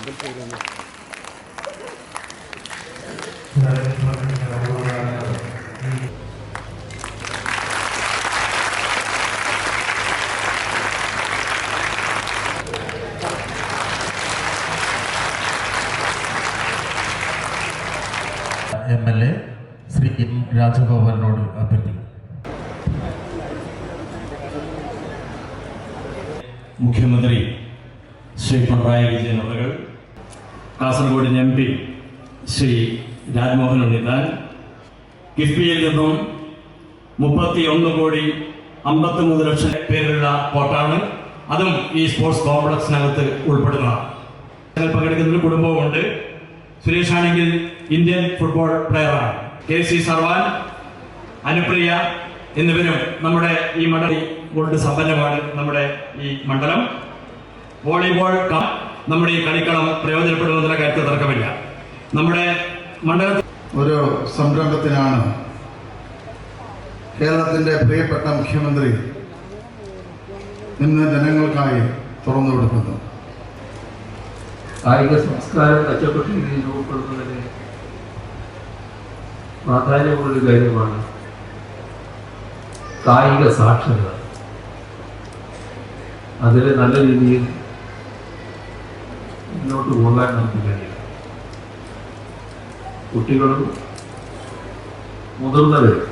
MLA Shri M രാജഗോപാലിനോട് അഭ്യർത്ഥിക്കുന്നു. മുഖ്യമന്ത്രി ശ്രീ പിണറായി വിജയൻ അവർ, Kasaragod MP Shri Rajmohan Unnithan, കിഫ്ബിയിൽ നിന്നും 31,53,00,000 പേരുള്ള കോട്ടാണ്. അതും ഈ സ്പോർട്സ് കോംപ്ലക്സിനകത്ത് ഉൾപ്പെടുന്നതാണ്. പങ്കെടുക്കുന്ന ഒരു കുടുംബവുമുണ്ട്. സുരേഷ് ആണെങ്കിൽ ഇന്ത്യൻ ഫുട്ബോൾ പ്ലെയറാണ്. KC സർവാൻ, അനുപ്രിയ എന്നിവരും നമ്മുടെ ഈ മണ്ഡലം കൊണ്ട് സമ്പന്നമാണ്. നമ്മുടെ ഈ മണ്ഡലം വോളിബോൾ നമ്മുടെ ഈ കളിക്കളം പ്രയോജനപ്പെടുന്നതിന്റെ കാര്യത്തിൽ തർക്കമില്ല. നമ്മുടെ മണ്ഡലത്തിൽ ഒരു സംരംഭത്തിനാണ് കേരളത്തിന്റെ പ്രിയപ്പെട്ട മുഖ്യമന്ത്രി ഇന്ന് ജനങ്ങൾക്കായി തുറന്നു കൊടുക്കുന്നത്. കായിക സംസ്കാരം മെച്ചപ്പെട്ട രീതിയിൽ രൂപപ്പെടുന്നതിന് പ്രാധാന്യമുള്ളൊരു കാര്യമാണ് കായിക സാക്ഷരത. അതിൽ നല്ല രീതിയിൽ മുന്നോട്ട് പോകാൻ നമുക്ക് കഴിയും. കുട്ടികളും മുതിർന്നവരും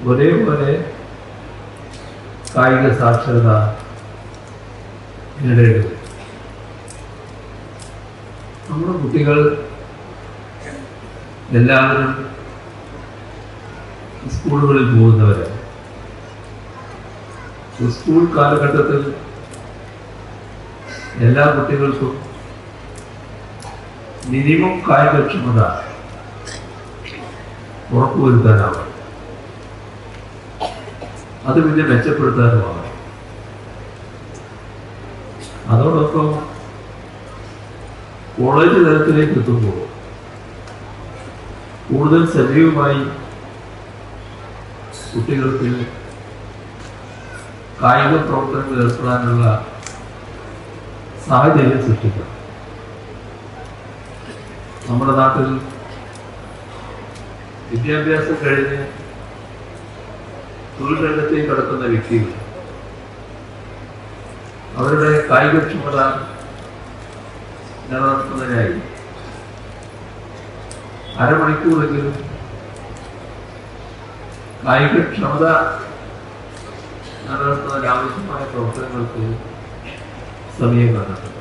ഒരേപോലെ കായിക സാക്ഷരത നേടേണ്ടത്. നമ്മുടെ കുട്ടികൾ എല്ലാവരും സ്കൂളുകളിൽ പോകുന്നവരാണ്. സ്കൂൾ കാലഘട്ടത്തിൽ എല്ലാ കുട്ടികൾക്കും മിനിമം കായികക്ഷമത ഉറപ്പുവരുത്താനാവും. അത് പിന്നെ മെച്ചപ്പെടുത്താനുമാണ്. അതോടൊപ്പം കോളേജ് തലത്തിലേക്ക് എത്തുമ്പോൾ കൂടുതൽ സജീവമായി കുട്ടികൾക്ക് കായിക പ്രവർത്തനങ്ങളിൽ ഏർപ്പെടാനുള്ള സാഹചര്യം സൃഷ്ടിക്കണം. നമ്മുടെ നാട്ടിൽ വിദ്യാഭ്യാസം കഴിഞ്ഞ് തൊഴിൽ രംഗത്തേക്ക് കടക്കുന്ന വ്യക്തികൾ അവരുടെ കായികക്ഷമത നിലനിർത്തുന്നതിനായി അരമണിക്കൂറെങ്കിലും കായികക്ഷമത നിലനിർത്തുന്നതിന് ആവശ്യമായ പ്രവർത്തനങ്ങൾക്ക് സമയം കണ്ടെത്തുക.